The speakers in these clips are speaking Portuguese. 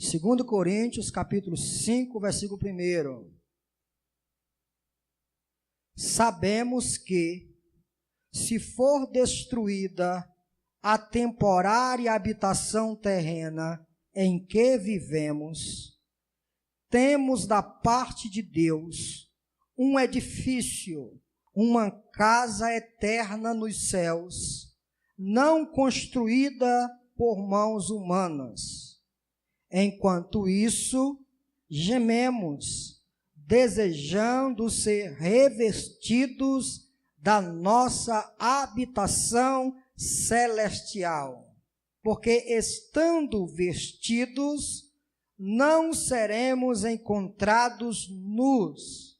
2 Coríntios, capítulo 5, versículo 1. Sabemos que, se for destruída a temporária habitação terrena em que vivemos, temos da parte de Deus um edifício, uma casa eterna nos céus, não construída por mãos humanas. Enquanto isso, gememos, desejando ser revestidos da nossa habitação celestial, porque estando vestidos, não seremos encontrados nus.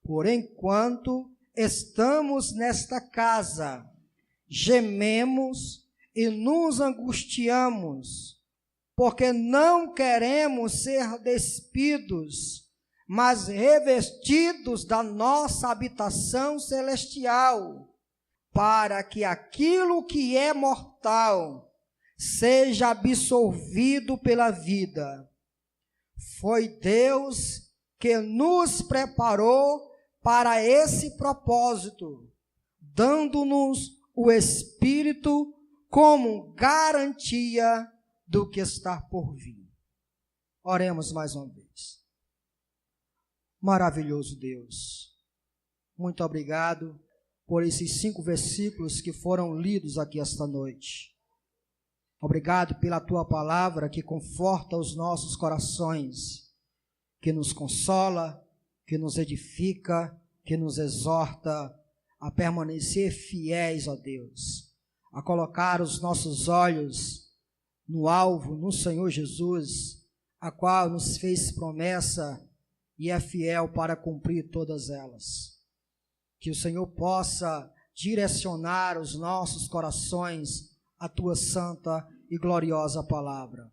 Por enquanto estamos nesta casa, gememos e nos angustiamos, porque não queremos ser despidos, mas revestidos da nossa habitação celestial, para que aquilo que é mortal seja absorvido pela vida. Foi Deus que nos preparou para esse propósito, dando-nos o Espírito como garantia do que está por vir. Oremos mais uma vez. Maravilhoso Deus, muito obrigado por esses 5 versículos que foram lidos aqui esta noite. Obrigado pela tua palavra que conforta os nossos corações, que nos consola, que nos edifica, que nos exorta a permanecer fiéis a Deus, a colocar os nossos olhos no alvo, no Senhor Jesus, a qual nos fez promessa e é fiel para cumprir todas elas. Que o Senhor possa direcionar os nossos corações à tua santa e gloriosa palavra.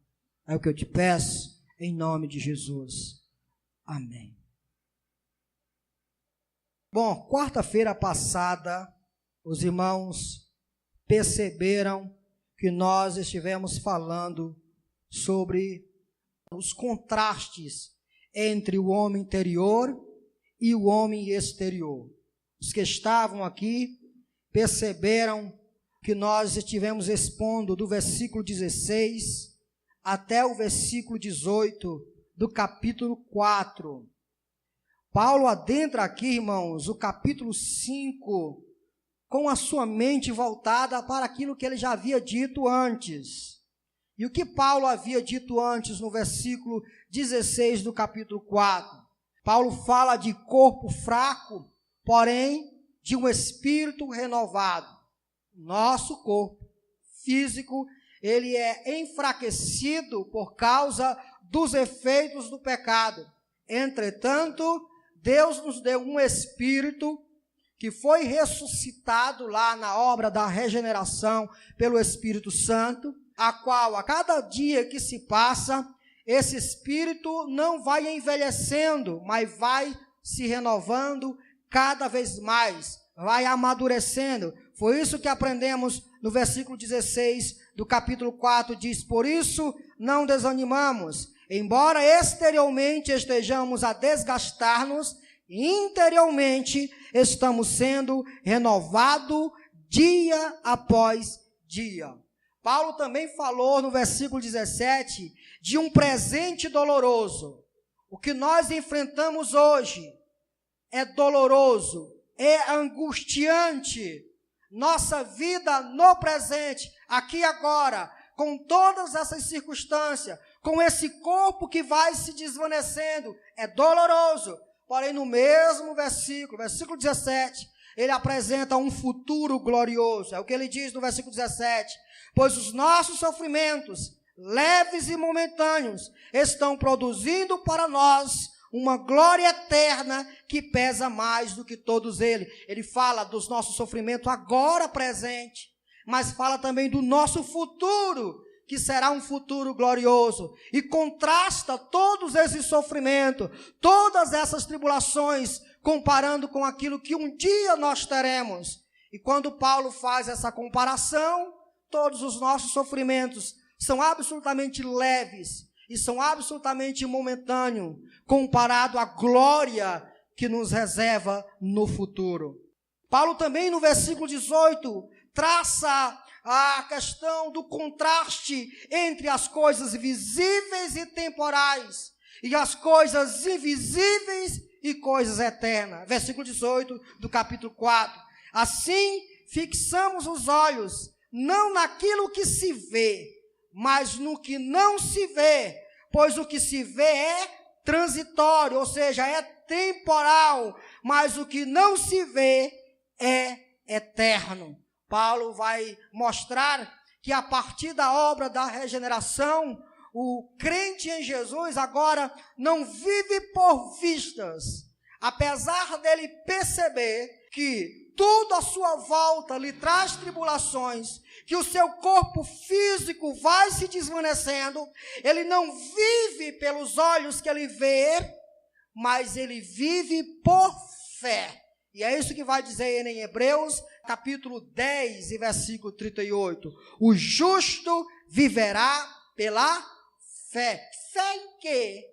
É o que eu te peço, em nome de Jesus. Amém. Bom, quarta-feira passada, os irmãos perceberam que nós estivemos falando sobre os contrastes entre o homem interior e o homem exterior. Os que estavam aqui perceberam que nós estivemos expondo do versículo 16 até o versículo 18 do capítulo 4. Paulo adentra aqui, irmãos, o capítulo 5, com a sua mente voltada para aquilo que ele já havia dito antes. E o que Paulo havia dito antes no versículo 16 do capítulo 4? Paulo fala de corpo fraco, porém de um espírito renovado. Nosso corpo físico, ele é enfraquecido por causa dos efeitos do pecado. Entretanto, Deus nos deu um espírito que foi ressuscitado lá na obra da regeneração pelo Espírito Santo, a qual a cada dia que se passa, esse espírito não vai envelhecendo, mas vai se renovando cada vez mais, vai amadurecendo. Foi isso que aprendemos no versículo 16 do capítulo 4, diz: por isso não desanimamos, embora exteriormente estejamos a desgastar-nos, interiormente estamos sendo renovados dia após dia. Paulo também falou no versículo 17 de um presente doloroso. O que nós enfrentamos hoje é doloroso, é angustiante. Nossa vida no presente, aqui e agora, com todas essas circunstâncias, com esse corpo que vai se desvanecendo, é doloroso. Porém, no mesmo versículo 17, ele apresenta um futuro glorioso. É o que ele diz no versículo 17. Pois os nossos sofrimentos, leves e momentâneos, estão produzindo para nós uma glória eterna que pesa mais do que todos eles. Ele fala dos nossos sofrimentos agora presente, mas fala também do nosso futuro, que será um futuro glorioso, e contrasta todos esses sofrimentos, todas essas tribulações, comparando com aquilo que um dia nós teremos. E quando Paulo faz essa comparação, todos os nossos sofrimentos são absolutamente leves, e são absolutamente momentâneos, comparado à glória que nos reserva no futuro. Paulo também no versículo 18 traça a questão do contraste entre as coisas visíveis e temporais e as coisas invisíveis e coisas eternas. Versículo 18 do capítulo 4. Assim, fixamos os olhos não naquilo que se vê, mas no que não se vê, pois o que se vê é transitório, ou seja, é temporal, mas o que não se vê é eterno. Paulo vai mostrar que a partir da obra da regeneração, o crente em Jesus agora não vive por vistas, apesar dele perceber que tudo à sua volta lhe traz tribulações, que o seu corpo físico vai se desvanecendo, ele não vive pelos olhos que ele vê, mas ele vive por fé. E é isso que vai dizer em Hebreus, capítulo 10 e versículo 38. O justo viverá pela fé. Fé em quê?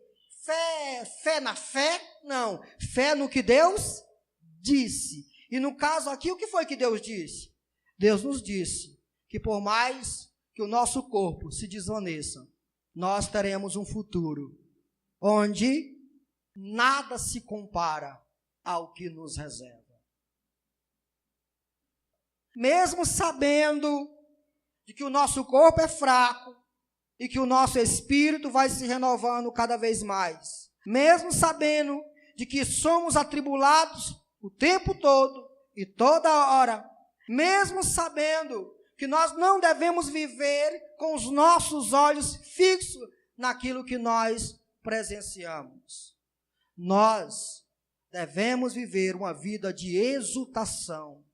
Fé na fé? Não. Fé no que Deus disse. E no caso aqui, o que foi que Deus disse? Deus nos disse que por mais que o nosso corpo se desvaneça, nós teremos um futuro onde nada se compara ao que nos reserva. Mesmo sabendo de que o nosso corpo é fraco e que o nosso espírito vai se renovando cada vez mais, mesmo sabendo de que somos atribulados o tempo todo e toda hora, mesmo sabendo que nós não devemos viver com os nossos olhos fixos naquilo que nós presenciamos, nós devemos viver uma vida de exultação,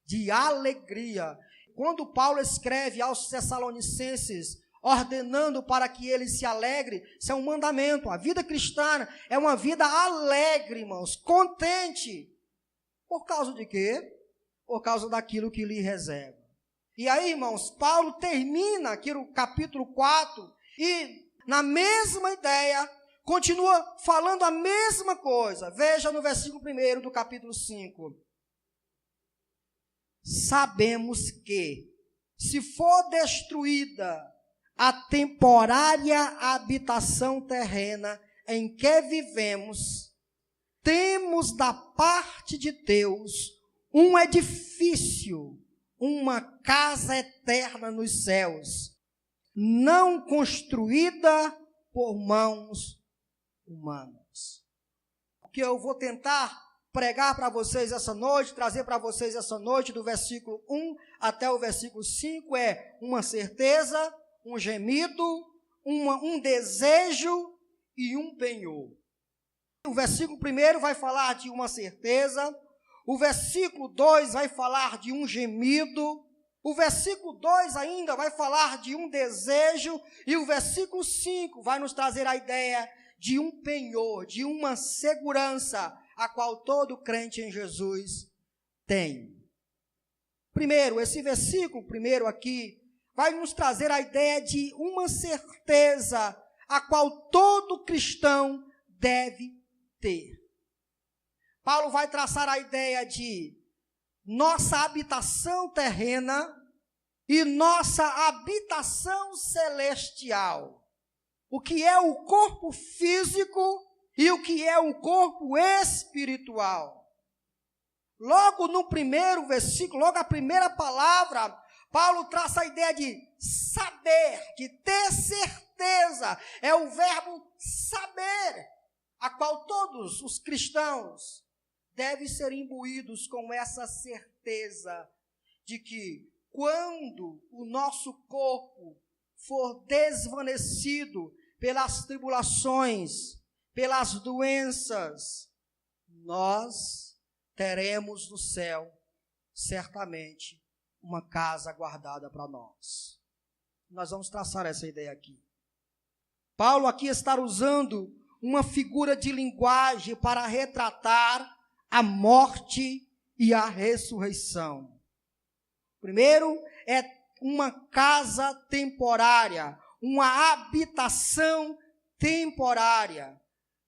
de alegria. Quando Paulo escreve aos Tessalonicenses, ordenando para que ele se alegre, isso é um mandamento. A vida cristã é uma vida alegre, irmãos, contente. Por causa de quê? Por causa daquilo que lhe reserva. E aí, irmãos, Paulo termina aqui no capítulo 4 e na mesma ideia, continua falando a mesma coisa. Veja no versículo 1 do capítulo 5. Sabemos que, se for destruída a temporária habitação terrena em que vivemos, temos da parte de Deus um edifício, uma casa eterna nos céus, não construída por mãos humanas. O que eu vou tentar pregar para vocês essa noite, trazer para vocês essa noite, do versículo 1 até o versículo 5, é uma certeza, um gemido, um desejo e um penhor. O versículo 1 vai falar de uma certeza, o versículo 2 vai falar de um gemido, o versículo 2 ainda vai falar de um desejo, e o versículo 5 vai nos trazer a ideia de um penhor, de uma segurança, a qual todo crente em Jesus tem. Primeiro, esse versículo primeiro aqui, vai nos trazer a ideia de uma certeza, a qual todo cristão deve ter. Paulo vai traçar a ideia de nossa habitação terrena e nossa habitação celestial. O que é o corpo físico e o que é o corpo espiritual. Logo no primeiro versículo, logo a primeira palavra, Paulo traça a ideia de saber, de ter certeza. É o verbo saber, a qual todos os cristãos devem ser imbuídos com essa certeza de que quando o nosso corpo for desvanecido pelas tribulações, pelas doenças, nós teremos no céu, certamente, uma casa guardada para nós. Nós vamos traçar essa ideia aqui. Paulo aqui está usando uma figura de linguagem para retratar a morte e a ressurreição. Primeiro, é uma casa temporária, uma habitação temporária.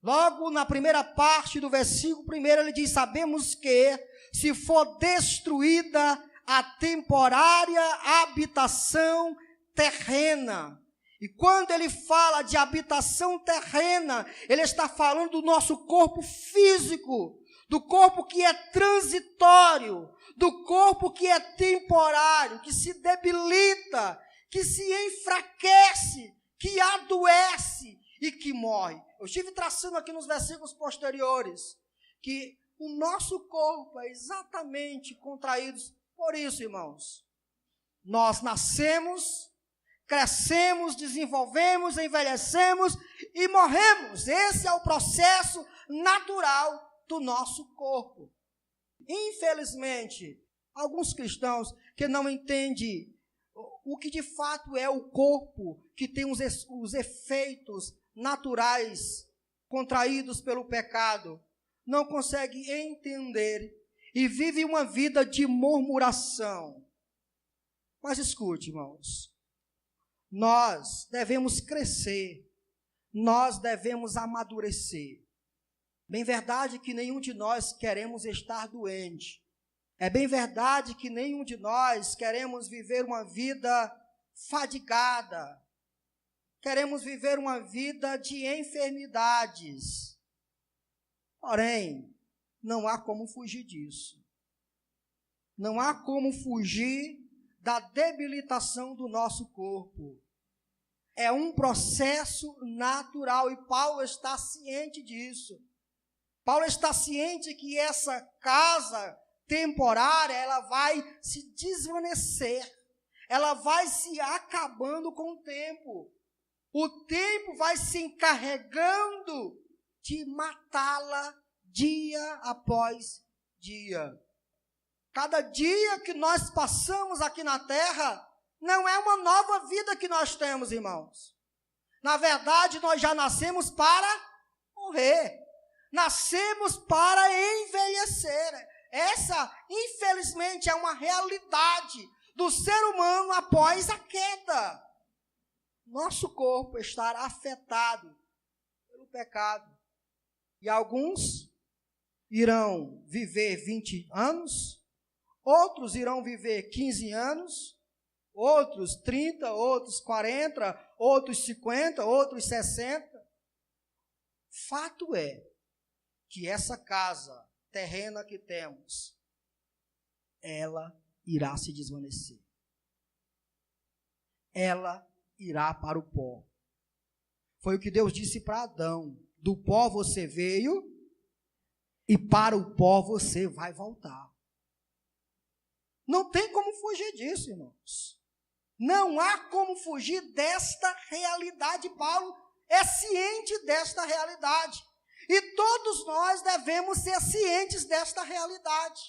Logo na primeira parte do versículo 1, ele diz: sabemos que, se for destruída a temporária habitação terrena. E quando ele fala de habitação terrena, ele está falando do nosso corpo físico, do corpo que é transitório, do corpo que é temporário, que se debilita, que se enfraquece, que adoece e que morre. Eu estive traçando aqui nos versículos posteriores que o nosso corpo é exatamente contraído por isso, irmãos. Nós nascemos, crescemos, desenvolvemos, envelhecemos e morremos. Esse é o processo natural do nosso corpo. Infelizmente, alguns cristãos que não entendem o que de fato é o corpo, que tem os efeitos naturais contraídos pelo pecado, não conseguem entender e vivem uma vida de murmuração. Mas escute, irmãos, nós devemos crescer, nós devemos amadurecer. Bem verdade que nenhum de nós queremos estar doente. É bem verdade que nenhum de nós queremos viver uma vida fadigada. Queremos viver uma vida de enfermidades. Porém, não há como fugir disso. Não há como fugir da debilitação do nosso corpo. É um processo natural e Paulo está ciente disso. Paulo está ciente que essa casa temporária, ela vai se desvanecer, ela vai se acabando com o tempo. O tempo vai se encarregando de matá-la dia após dia. Cada dia que nós passamos aqui na terra, não é uma nova vida que nós temos, irmãos. Na verdade, nós já nascemos para morrer. Nascemos para envelhecer. Essa, infelizmente, é uma realidade do ser humano após a queda. Nosso corpo está afetado pelo pecado. E alguns irão viver 20 anos, outros irão viver 15 anos, outros 30, outros 40, outros 50, outros 60. Fato é que essa casa terrena que temos, ela irá se desvanecer. Ela irá para o pó. Foi o que Deus disse para Adão: do pó você veio e para o pó você vai voltar. Não tem como fugir disso, irmãos. Não há como fugir desta realidade. Paulo é ciente desta realidade. E todos nós devemos ser cientes desta realidade.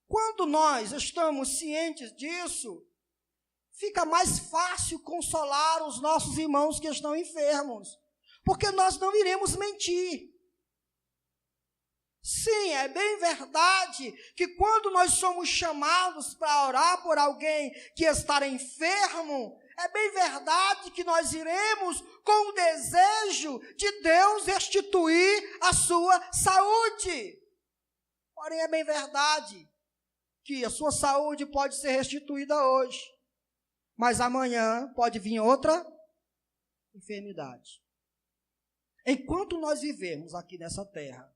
Quando nós estamos cientes disso, fica mais fácil consolar os nossos irmãos que estão enfermos, porque nós não iremos mentir. Sim, é bem verdade que quando nós somos chamados para orar por alguém que está enfermo, é bem verdade que nós iremos com o desejo de Deus restituir a sua saúde. Porém, é bem verdade que a sua saúde pode ser restituída hoje, mas amanhã pode vir outra enfermidade. Enquanto nós vivemos aqui nessa terra,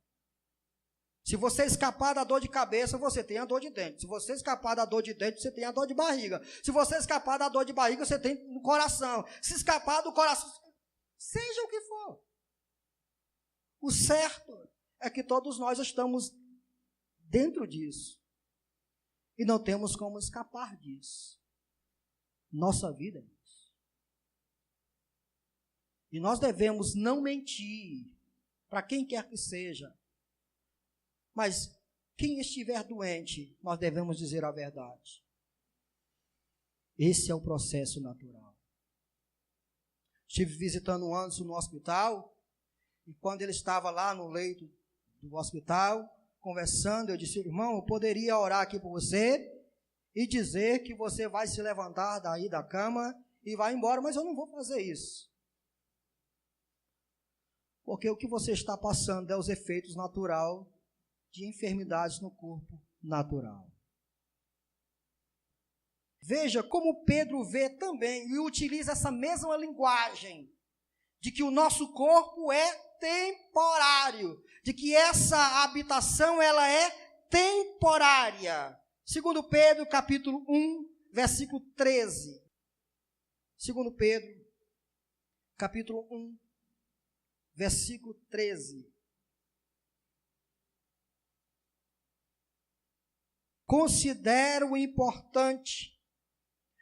se você escapar da dor de cabeça, você tem a dor de dente. Se você escapar da dor de dente, você tem a dor de barriga. Se você escapar da dor de barriga, você tem no coração. Se escapar do coração, seja o que for. O certo é que todos nós estamos dentro disso. E não temos como escapar disso. Nossa vida é isso. E nós devemos não mentir para quem quer que seja. Mas quem estiver doente, nós devemos dizer a verdade. Esse é o processo natural. Estive visitando o Anderson no hospital, e quando ele estava lá no leito do hospital, conversando, eu disse: irmão, eu poderia orar aqui por você e dizer que você vai se levantar daí da cama e vai embora, mas eu não vou fazer isso. Porque o que você está passando é os efeitos naturais de enfermidades no corpo natural. Veja como Pedro vê também e utiliza essa mesma linguagem de que o nosso corpo é temporário, de que essa habitação ela é temporária. Segundo Pedro, capítulo 1, versículo 13. Segundo Pedro, capítulo 1, versículo 13. Considero importante,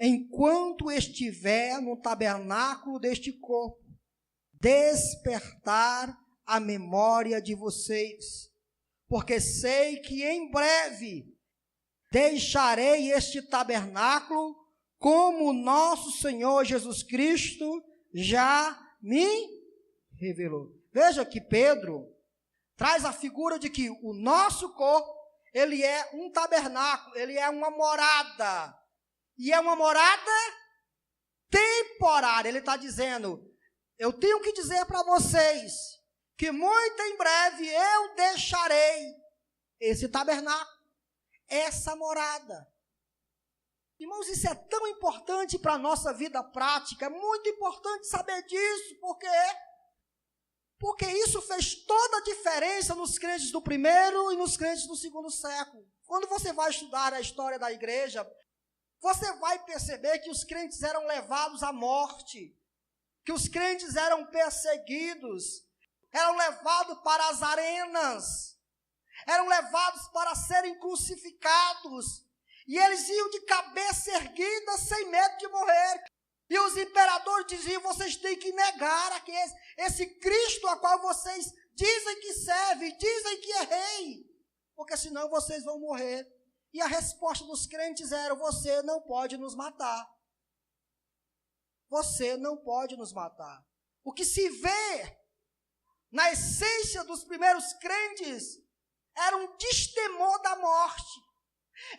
enquanto estiver no tabernáculo deste corpo, despertar a memória de vocês, porque sei que em breve deixarei este tabernáculo, como nosso Senhor Jesus Cristo já me revelou. Veja que Pedro traz a figura de que o nosso corpo, ele é um tabernáculo, ele é uma morada, e é uma morada temporária. Ele está dizendo, eu tenho que dizer para vocês, que muito em breve eu deixarei esse tabernáculo, essa morada. Irmãos, isso é tão importante para a nossa vida prática, é muito importante saber disso, porque isso fez toda a diferença nos crentes do primeiro e nos crentes do segundo século. Quando você vai estudar a história da igreja, você vai perceber que os crentes eram levados à morte, que os crentes eram perseguidos, eram levados para as arenas, eram levados para serem crucificados, e eles iam de cabeça erguida, sem medo de morrer. E os imperadores diziam, vocês têm que negar esse Cristo a qual vocês dizem que serve, dizem que é rei, porque senão vocês vão morrer. E a resposta dos crentes era, você não pode nos matar. Você não pode nos matar. O que se vê na essência dos primeiros crentes era um destemor da morte.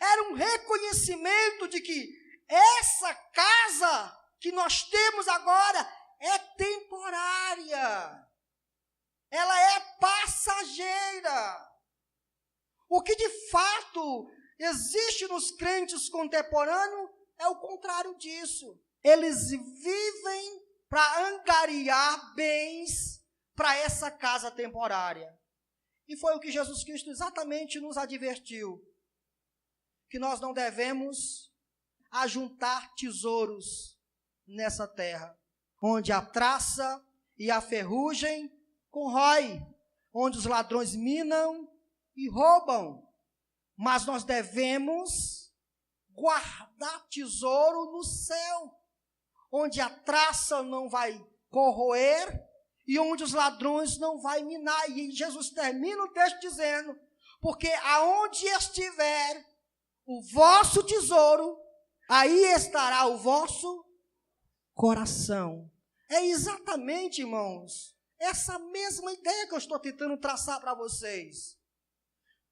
Era um reconhecimento de que essa casa que nós temos agora é temporária. Ela é passageira. O que de fato existe nos crentes contemporâneos é o contrário disso. Eles vivem para angariar bens para essa casa temporária. E foi o que Jesus Cristo exatamente nos advertiu, que nós não devemos ajuntar tesouros nessa terra, onde a traça e a ferrugem corrói, onde os ladrões minam e roubam, mas nós devemos guardar tesouro no céu, onde a traça não vai corroer e onde os ladrões não vai minar. E Jesus termina o texto dizendo, porque aonde estiver o vosso tesouro, aí estará o vosso coração. É exatamente, irmãos, essa mesma ideia que eu estou tentando traçar para vocês.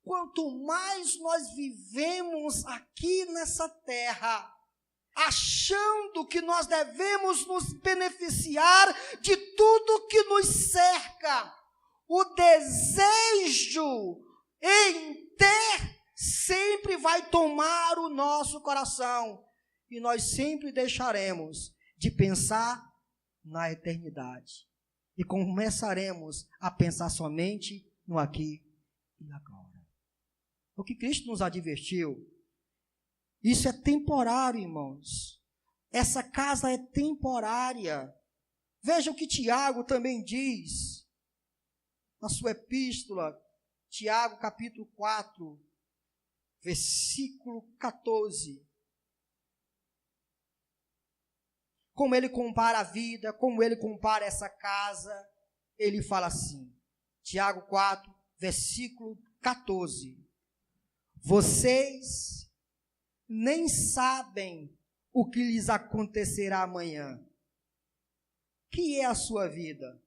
Quanto mais nós vivemos aqui nessa terra, achando que nós devemos nos beneficiar de tudo que nos cerca, o desejo em ter sempre vai tomar o nosso coração, e nós sempre deixaremos de pensar na eternidade, e começaremos a pensar somente no aqui e agora. O que Cristo nos advertiu, isso é temporário, irmãos. Essa casa é temporária. Veja o que Tiago também diz, na sua epístola, Tiago capítulo 4, versículo 14. Como ele compara a vida, como ele compara essa casa, ele fala assim, Tiago 4, versículo 14. Vocês nem sabem o que lhes acontecerá amanhã. Que é a sua vida?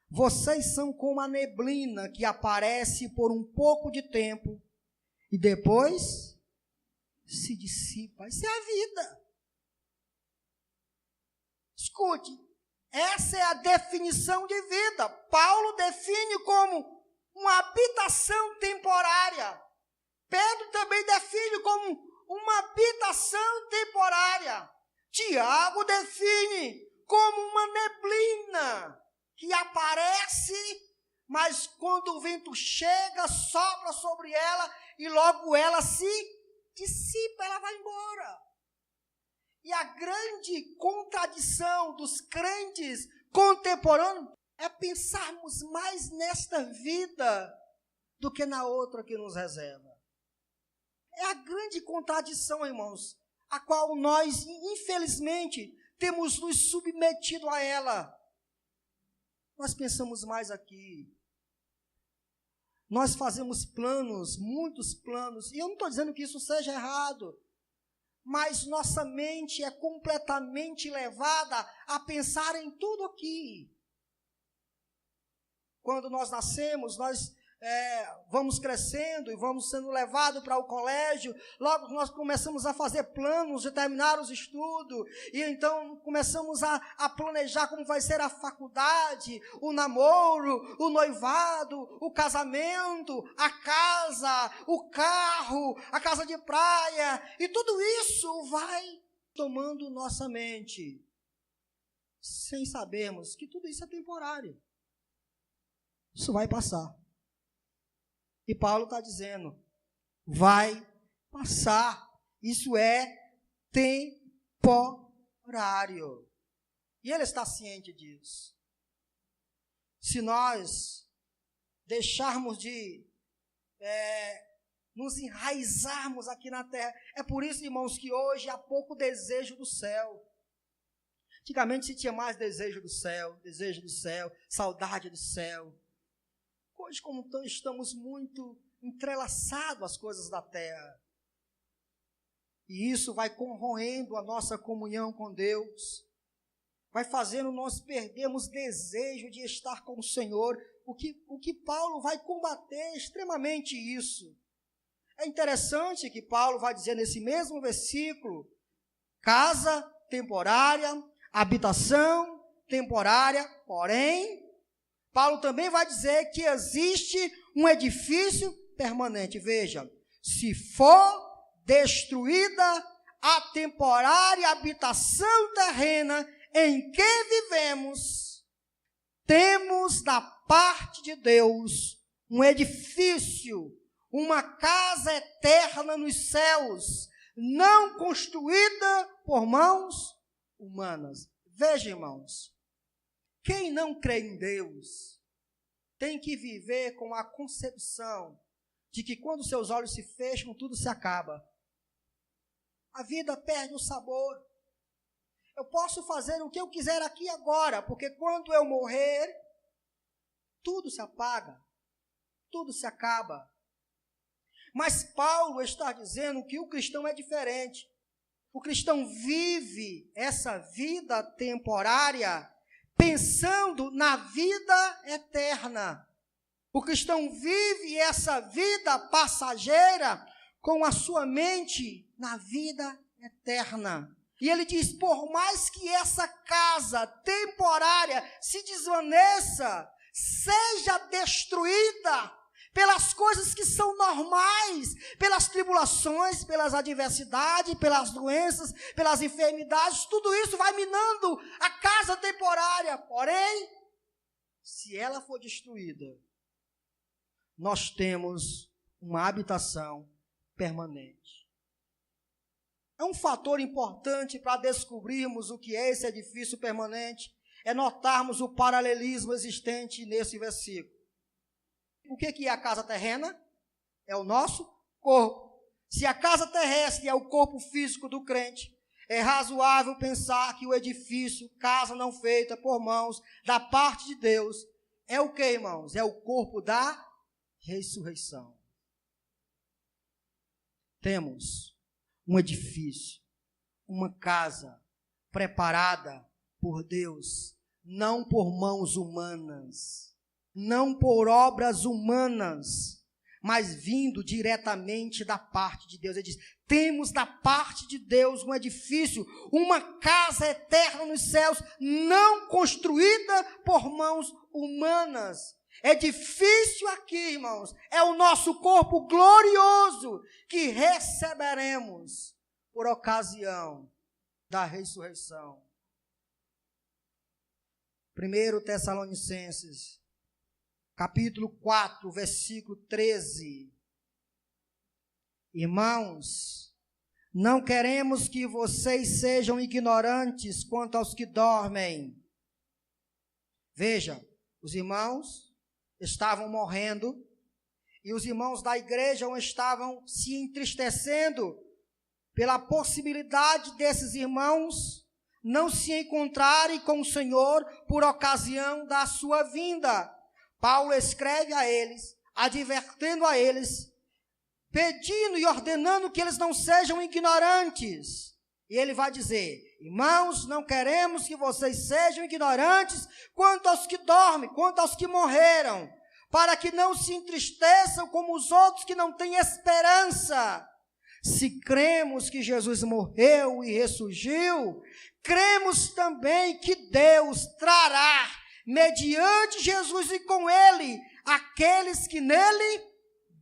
Vocês são como a neblina que aparece por um pouco de tempo e depois se dissipa. Isso é a vida. Escute, Essa é a definição de vida. Paulo define como uma habitação temporária. Pedro também define como uma habitação temporária. Tiago define como uma neblina que aparece, mas quando o vento chega, sopra sobre ela e logo ela se dissipa, ela vai embora. E a grande contradição dos crentes contemporâneos é pensarmos mais nesta vida do que na outra que nos reserva. É a grande contradição, irmãos, a qual nós, infelizmente, temos nos submetido a ela. Nós pensamos mais aqui. Nós fazemos planos, muitos planos, e eu não estou dizendo que isso seja errado, mas nossa mente é completamente levada a pensar em tudo aqui. Quando nós nascemos, nós vamos crescendo e vamos sendo levados para o colégio, logo nós começamos a fazer planos de terminar os estudos, e então começamos a planejar como vai ser a faculdade, o namoro, o noivado, o casamento, a casa, o carro, a casa de praia, e tudo isso vai tomando nossa mente, sem sabermos que tudo isso é temporário. Isso vai passar. E Paulo está dizendo, vai passar. Isso é temporário. E ele está ciente disso. Se nós deixarmos de nos enraizarmos aqui na terra, é por isso, irmãos, que hoje há pouco desejo do céu. Antigamente se tinha mais desejo do céu, saudade do céu. Hoje, como estamos muito entrelaçados às coisas da terra, e isso vai corroendo a nossa comunhão com Deus, vai fazendo nós perdermos desejo de estar com o Senhor, o que Paulo vai combater extremamente isso. É interessante que Paulo vai dizer nesse mesmo versículo, casa temporária, habitação temporária, porém, Paulo também vai dizer que existe um edifício permanente. Veja, se for destruída a temporária habitação terrena em que vivemos, temos da parte de Deus um edifício, uma casa eterna nos céus, não construída por mãos humanas. Veja, irmãos, quem não crê em Deus tem que viver com a concepção de que quando seus olhos se fecham, tudo se acaba. A vida perde o sabor. Eu posso fazer o que eu quiser aqui agora, porque quando eu morrer, tudo se apaga, tudo se acaba. Mas Paulo está dizendo que o cristão é diferente. O cristão vive essa vida temporária pensando na vida eterna. O cristão vive essa vida passageira com a sua mente na vida eterna. E ele diz, por mais que essa casa temporária se desvaneça, seja destruída pelas coisas que são normais, pelas tribulações, pelas adversidades, pelas doenças, pelas enfermidades, tudo isso vai minando a casa temporária. Porém, se ela for destruída, nós temos uma habitação permanente. É um fator importante para descobrirmos o que é esse edifício permanente, é notarmos o paralelismo existente nesse versículo. O que é a casa terrena? É o nosso corpo. Se a casa terrestre é o corpo físico do crente, é razoável pensar que o edifício, casa não feita por mãos, da parte de Deus, é o que, irmãos? É o corpo da ressurreição. Temos um edifício, uma casa preparada por Deus, não por mãos humanas, não por obras humanas, mas vindo diretamente da parte de Deus. Ele diz, temos da parte de Deus um edifício, uma casa eterna nos céus, não construída por mãos humanas. Edifício aqui, irmãos, é o nosso corpo glorioso que receberemos por ocasião da ressurreição. 1 Tessalonicenses, capítulo 4, versículo 13. Irmãos, não queremos que vocês sejam ignorantes quanto aos que dormem. Veja, os irmãos estavam morrendo e os irmãos da igreja estavam se entristecendo pela possibilidade desses irmãos não se encontrarem com o Senhor por ocasião da sua vinda. Paulo escreve a eles, advertendo a eles, pedindo e ordenando que eles não sejam ignorantes. E ele vai dizer, irmãos, não queremos que vocês sejam ignorantes quanto aos que dormem, quanto aos que morreram, para que não se entristeçam como os outros que não têm esperança. Se cremos que Jesus morreu e ressurgiu, cremos também que Deus trará, mediante Jesus e com ele, aqueles que nele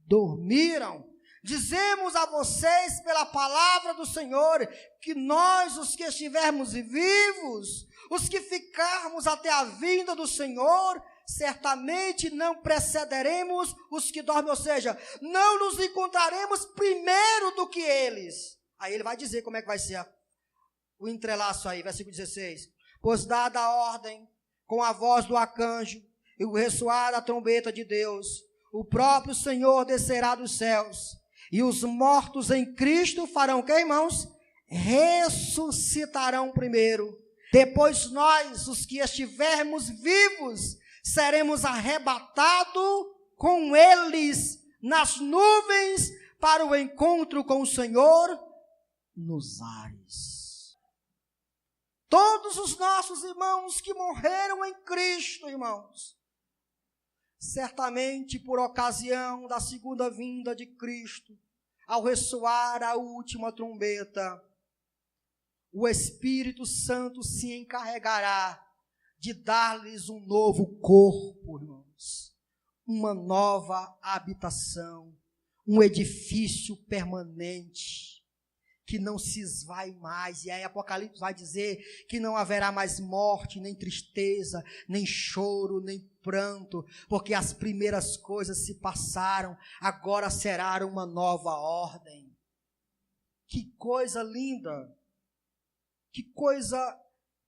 dormiram. Dizemos a vocês pela palavra do Senhor, que nós, os que estivermos vivos, os que ficarmos até a vinda do Senhor, certamente não precederemos os que dormem, ou seja, não nos encontraremos primeiro do que eles. Aí ele vai dizer como é que vai ser o entrelaço aí, versículo 16. Pois dada a ordem, com a voz do arcanjo e o ressoar da trombeta de Deus, o próprio Senhor descerá dos céus, e os mortos em Cristo farão o que, irmãos? Ressuscitarão primeiro. Depois nós, os que estivermos vivos, seremos arrebatados com eles nas nuvens para o encontro com o Senhor nos ares. Todos os nossos irmãos que morreram em Cristo, irmãos, certamente por ocasião da segunda vinda de Cristo, ao ressoar a última trombeta, o Espírito Santo se encarregará de dar-lhes um novo corpo, irmãos, uma nova habitação, um edifício permanente, que não se esvai mais. E aí Apocalipse vai dizer que não haverá mais morte, nem tristeza, nem choro, nem pranto, porque as primeiras coisas se passaram, agora será uma nova ordem. Que coisa linda, que coisa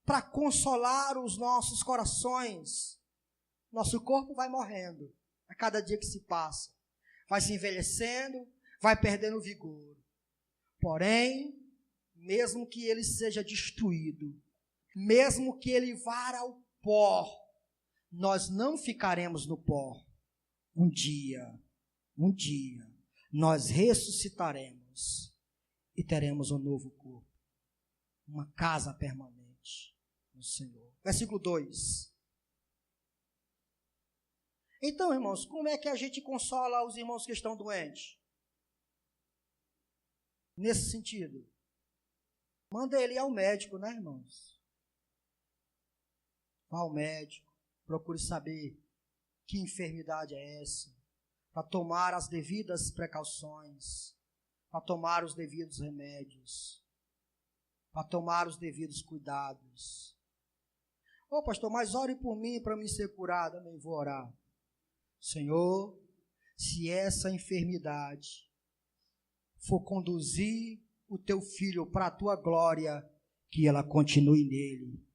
para consolar os nossos corações. Nosso corpo vai morrendo a cada dia que se passa, vai se envelhecendo, vai perdendo vigor. Porém, mesmo que ele seja destruído, mesmo que ele vá ao pó, nós não ficaremos no pó. Um dia, nós ressuscitaremos e teremos um novo corpo, uma casa permanente no Senhor. Versículo 2. Então, irmãos, como é que a gente consola os irmãos que estão doentes? Nesse sentido, manda ele ir ao médico, né, irmãos? Vá ao médico, procure saber que enfermidade é essa, para tomar as devidas precauções, para tomar os devidos remédios, para tomar os devidos cuidados. Ô pastor, mas ore por mim para me ser curado. Amém, vou orar. Senhor, se essa enfermidade for conduzir o teu filho para a tua glória, que ela continue nele.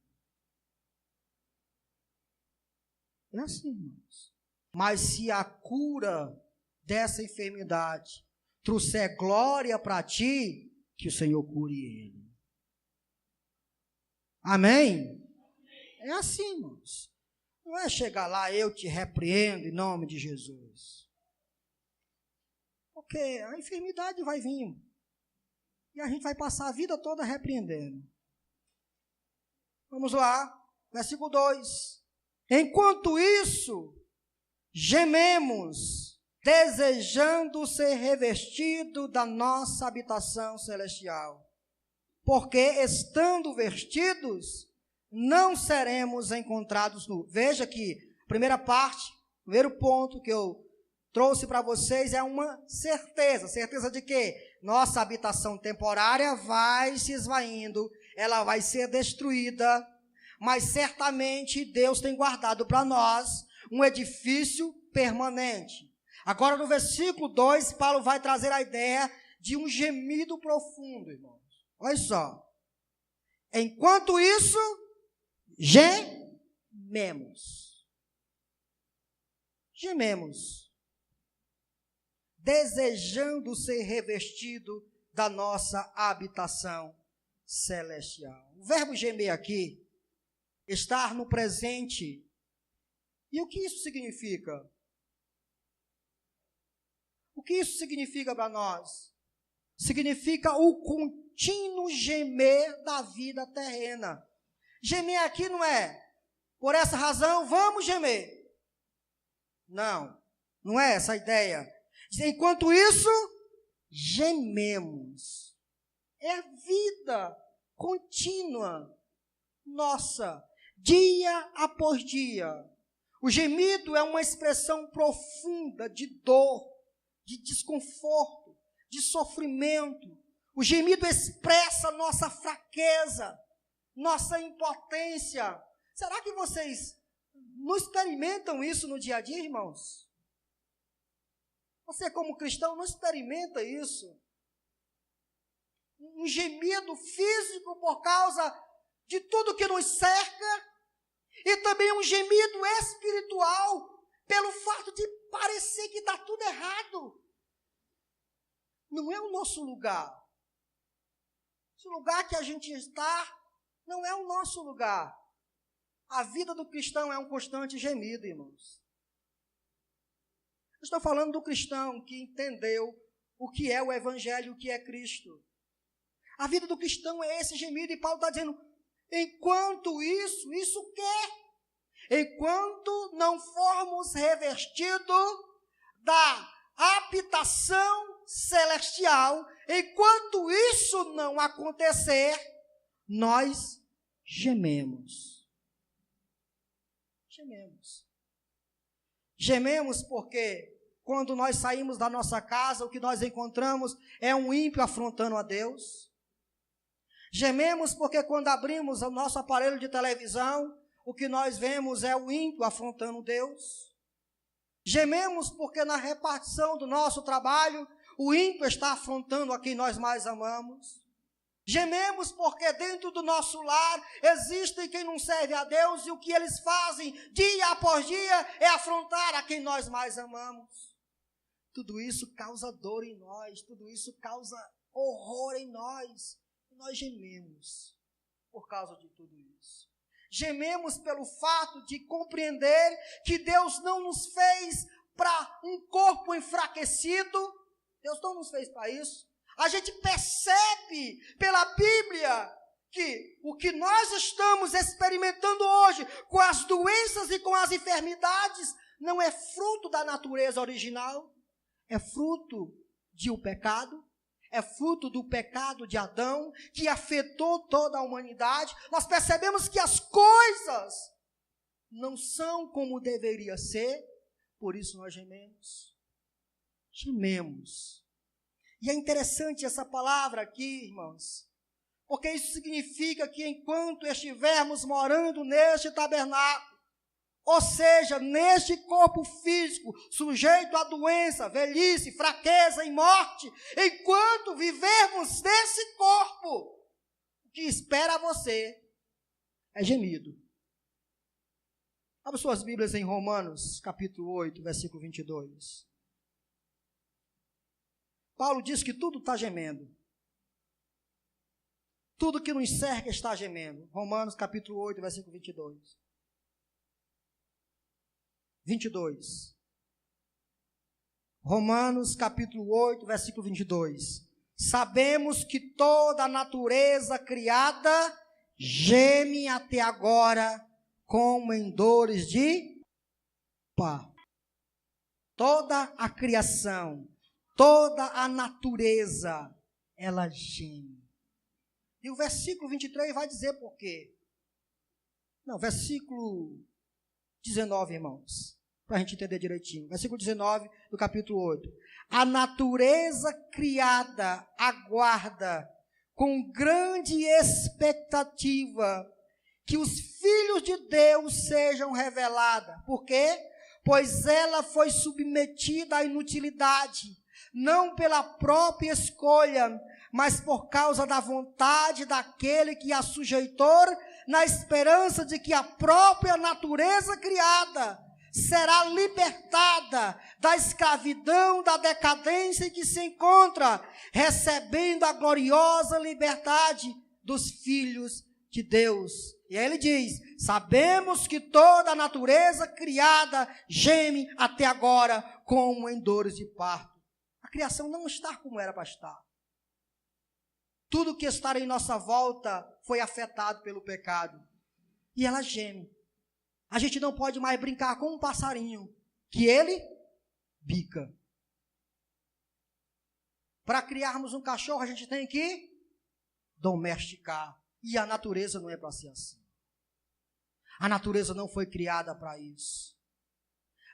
É assim, irmãos. Mas se a cura dessa enfermidade trouxer glória para ti, que o Senhor cure ele. Amém? É assim, irmãos. Não é chegar lá, eu te repreendo em nome de Jesus. Porque a enfermidade vai vir. E a gente vai passar a vida toda repreendendo. Vamos lá, versículo 2. Enquanto isso, gememos desejando ser revestido da nossa habitação celestial. Porque, estando vestidos, não seremos encontrados nus. Veja que, primeira parte, primeiro ponto que eu trouxe para vocês é uma certeza. Certeza de que nossa habitação temporária vai se esvaindo, ela vai ser destruída, mas certamente Deus tem guardado para nós um edifício permanente. Agora no versículo 2, Paulo vai trazer a ideia de um gemido profundo, irmãos. Olha só. Enquanto isso, gememos. Gememos. Desejando ser revestido da nossa habitação celestial. O verbo gemer aqui, estar no presente. E o que isso significa? O que isso significa para nós? Significa o contínuo gemer da vida terrena. Gemer aqui não é, por essa razão, vamos gemer. Não, não é essa a ideia. Enquanto isso, gememos. É vida contínua nossa, dia após dia. O gemido é uma expressão profunda de dor, de desconforto, de sofrimento. O gemido expressa nossa fraqueza, nossa impotência. Será que vocês não experimentam isso no dia a dia, irmãos? Você, como cristão, não experimenta isso? Um gemido físico por causa de tudo que nos cerca, e também um gemido espiritual, pelo fato de parecer que está tudo errado. Não é o nosso lugar. Esse lugar que a gente está, não é o nosso lugar. A vida do cristão é um constante gemido, irmãos. Eu estou falando do cristão que entendeu o que é o Evangelho, o que é Cristo. A vida do cristão é esse gemido, e Paulo está dizendo, enquanto isso o quê? Enquanto não formos revestidos da habitação celestial, enquanto isso não acontecer, nós gememos. Gememos. Gememos porque quando nós saímos da nossa casa, o que nós encontramos é um ímpio afrontando a Deus. Gememos porque quando abrimos o nosso aparelho de televisão, o que nós vemos é o ímpio afrontando Deus. Gememos porque na repartição do nosso trabalho, o ímpio está afrontando a quem nós mais amamos. Gememos porque dentro do nosso lar existem quem não serve a Deus, e o que eles fazem dia após dia é afrontar a quem nós mais amamos. Tudo isso causa dor em nós, tudo isso causa horror em nós. Nós gememos por causa de tudo isso. Gememos pelo fato de compreender que Deus não nos fez para um corpo enfraquecido. Deus não nos fez para isso. A gente percebe pela Bíblia que o que nós estamos experimentando hoje, com as doenças e com as enfermidades, não é fruto da natureza original, é fruto de um pecado. É fruto do pecado de Adão, que afetou toda a humanidade. Nós percebemos que as coisas não são como deveria ser, por isso nós gememos. Gememos. E é interessante essa palavra aqui, irmãos, porque isso significa que enquanto estivermos morando neste tabernáculo, ou seja, neste corpo físico, sujeito à doença, velhice, fraqueza e morte, enquanto vivermos nesse corpo, o que espera você é gemido. Abra suas Bíblias em Romanos, capítulo 8, versículo 22. Paulo diz que tudo está gemendo. Tudo que nos cerca está gemendo. Romanos, capítulo 8, versículo 22. 22. Romanos capítulo 8, versículo 22. Sabemos que toda a natureza criada geme até agora como em dores de parto. toda a criação, toda a natureza, ela geme. E o versículo 23 vai dizer por quê. Não, versículo 19, irmãos, para a gente entender direitinho. Versículo 19 do capítulo 8. A natureza criada aguarda com grande expectativa que os filhos de Deus sejam revelados. Por quê? Pois ela foi submetida à inutilidade, não pela própria escolha, mas por causa da vontade daquele que a sujeitou, na esperança de que a própria natureza criada será libertada da escravidão, da decadência em que se encontra, recebendo a gloriosa liberdade dos filhos de Deus. E aí ele diz: sabemos que toda a natureza criada geme até agora como em dores de parto. A criação não está como era para estar. Tudo que está em nossa volta foi afetado pelo pecado. E ela geme. A gente não pode mais brincar com um passarinho, que ele bica. Para criarmos um cachorro, a gente tem que domesticar. E a natureza não é para ser assim. A natureza não foi criada para isso.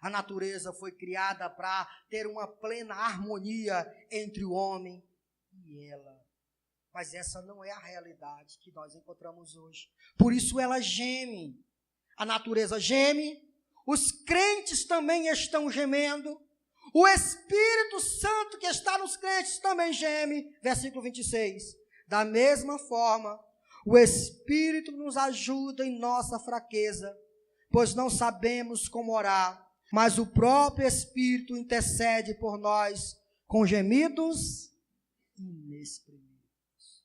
A natureza foi criada para ter uma plena harmonia entre o homem e ela. Mas essa não é a realidade que nós encontramos hoje. Por isso ela geme. A natureza geme, os crentes também estão gemendo, o Espírito Santo que está nos crentes também geme. Versículo 26. Da mesma forma, o Espírito nos ajuda em nossa fraqueza, pois não sabemos como orar, mas o próprio Espírito intercede por nós com gemidos inexprimíveis.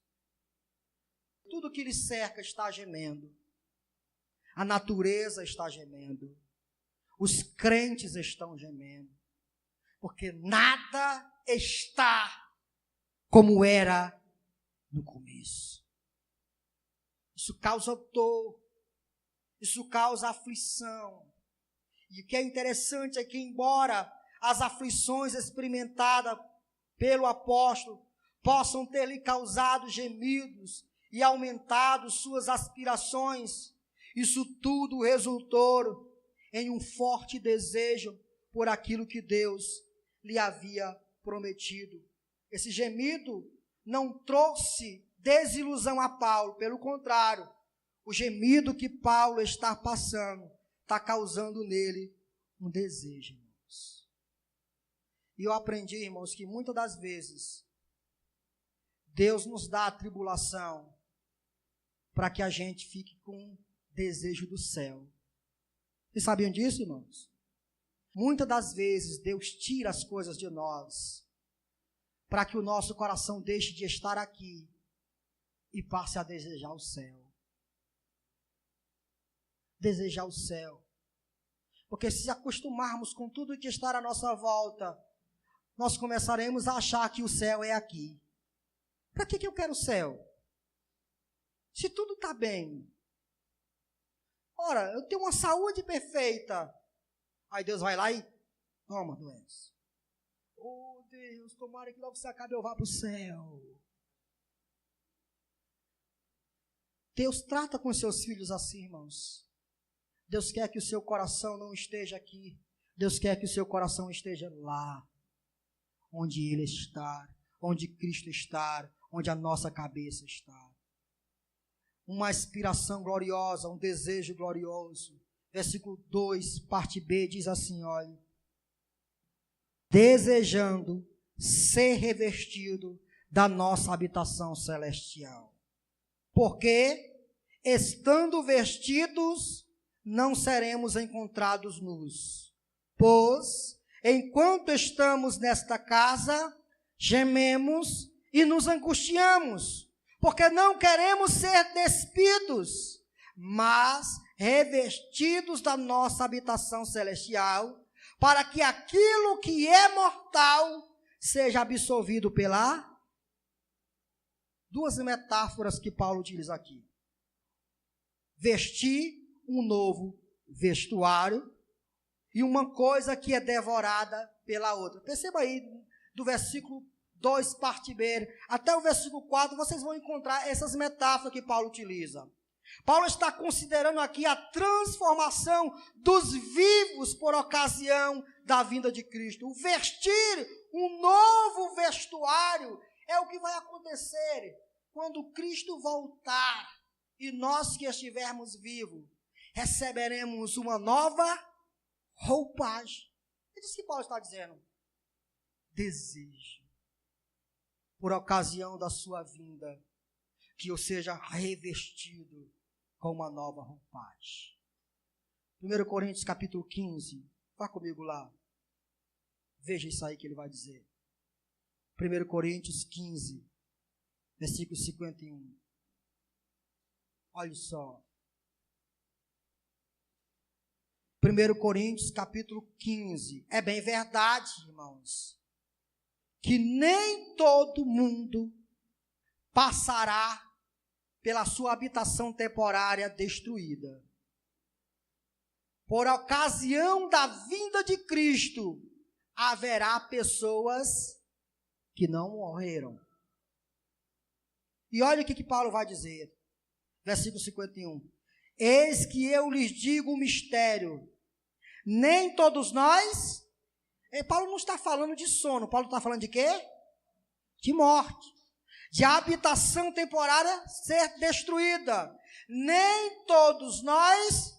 Tudo que lhe cerca está gemendo. A natureza está gemendo. Os crentes estão gemendo. Porque nada está como era no começo. Isso causa dor. Isso causa aflição. E o que é interessante é que, embora as aflições experimentadas pelo apóstolo possam ter lhe causado gemidos e aumentado suas aspirações, isso tudo resultou em um forte desejo por aquilo que Deus lhe havia prometido. Esse gemido não trouxe desilusão a Paulo, pelo contrário, o gemido que Paulo está passando está causando nele um desejo, irmãos. E eu aprendi, irmãos, que muitas das vezes Deus nos dá a tribulação para que a gente fique com desejo do céu. Vocês sabiam disso, irmãos? Muitas das vezes Deus tira as coisas de nós para que o nosso coração deixe de estar aqui e passe a desejar o céu. Desejar o céu. Porque se acostumarmos com tudo que está à nossa volta, nós começaremos a achar que o céu é aqui. Para que eu quero o céu? Se tudo está bem. Ora, eu tenho uma saúde perfeita. Aí Deus vai lá e toma doença. Oh Deus, tomara que logo se acabe eu vá para o céu. Deus trata com seus filhos assim, irmãos. Deus quer que o seu coração não esteja aqui. Deus quer que o seu coração esteja lá, onde Ele está, onde Cristo está, onde a nossa cabeça está. Uma aspiração gloriosa, um desejo glorioso. Versículo 2, parte B, diz assim, olha: desejando ser revestido da nossa habitação celestial. Porque, estando vestidos, não seremos encontrados nus. Pois, enquanto estamos nesta casa, gememos e nos angustiamos, porque não queremos ser despidos, mas revestidos da nossa habitação celestial, para que aquilo que é mortal seja absorvido pela... Duas metáforas que Paulo utiliza aqui. Vestir um novo vestuário e uma coisa que é devorada pela outra. Perceba aí, do versículo 2, parte B, até o versículo 4, vocês vão encontrar essas metáforas que Paulo utiliza. Paulo está considerando aqui a transformação dos vivos por ocasião da vinda de Cristo. O vestir um novo vestuário é o que vai acontecer quando Cristo voltar e nós que estivermos vivos receberemos uma nova roupagem. É isso que Paulo está dizendo. Desejo, por ocasião da sua vinda, que eu seja revestido com uma nova roupagem. 1 Coríntios capítulo 15, vá comigo lá. Veja isso aí que ele vai dizer. 1 Coríntios 15, versículo 51. Olha só. 1 Coríntios capítulo 15. É bem verdade, irmãos, que nem todo mundo passará pela sua habitação temporária destruída. Por ocasião da vinda de Cristo, haverá pessoas que não morreram. E olha o que Paulo vai dizer. Versículo 51. Eis que eu lhes digo um mistério. Nem todos nós... Paulo não está falando de sono. Paulo está falando de quê? De morte. De habitação temporária ser destruída. Nem todos nós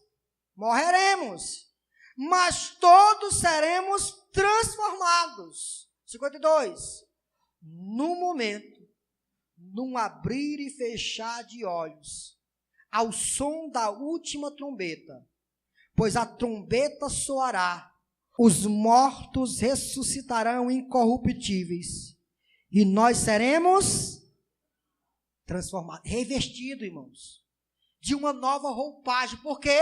morreremos, mas todos seremos transformados. 52. No momento, num abrir e fechar de olhos, ao som da última trombeta, pois a trombeta soará, os mortos ressuscitarão incorruptíveis, e nós seremos transformados, revestidos, irmãos, de uma nova roupagem. Por quê?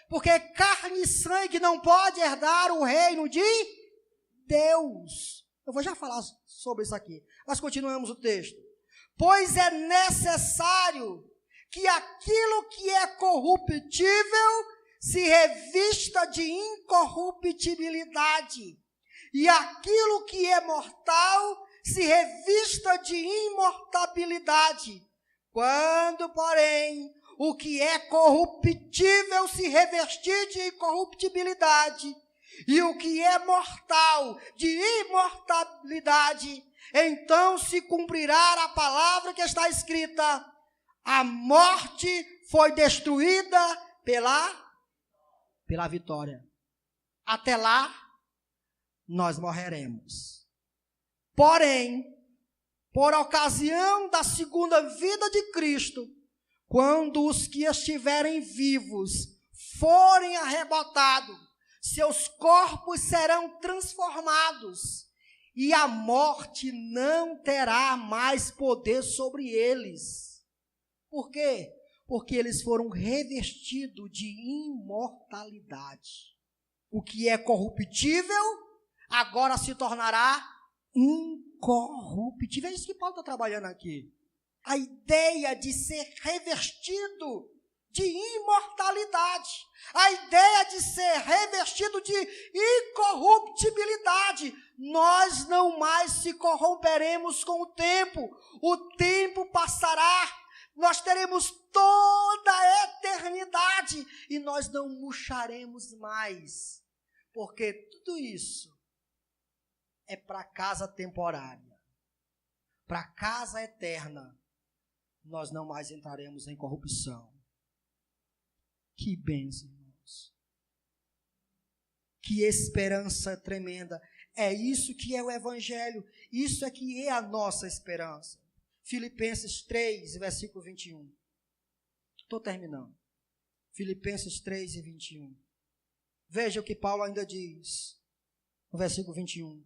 Porque carne e sangue não pode herdar o reino de Deus. Eu vou já falar sobre isso aqui, mas continuamos o texto. Pois é necessário que aquilo que é corruptível se revista de incorruptibilidade, e aquilo que é mortal se revista de imortabilidade. Quando, porém, o que é corruptível se revestir de incorruptibilidade, e o que é mortal de imortalidade, então se cumprirá a palavra que está escrita: a morte foi destruída pela vitória. Até lá, nós morreremos. Porém, por ocasião da segunda vida de Cristo, quando os que estiverem vivos forem arrebatados, seus corpos serão transformados, e a morte não terá mais poder sobre eles. Por quê? Porque eles foram revestidos de imortalidade. O que é corruptível agora se tornará incorruptível. É isso que Paulo está trabalhando aqui. A ideia de ser revestido de imortalidade. A ideia de ser revestido de incorruptibilidade. Nós não mais se corromperemos com o tempo. O tempo passará. Nós teremos toda a eternidade e nós não murcharemos mais. Porque tudo isso é para casa temporária. Para casa eterna, nós não mais entraremos em corrupção. Que bênção, irmãos. Que esperança tremenda. É isso que é o Evangelho. Isso é que é a nossa esperança. Filipenses 3, versículo 21. Estou terminando. Filipenses 3 e 21. Veja o que Paulo ainda diz. No versículo 21.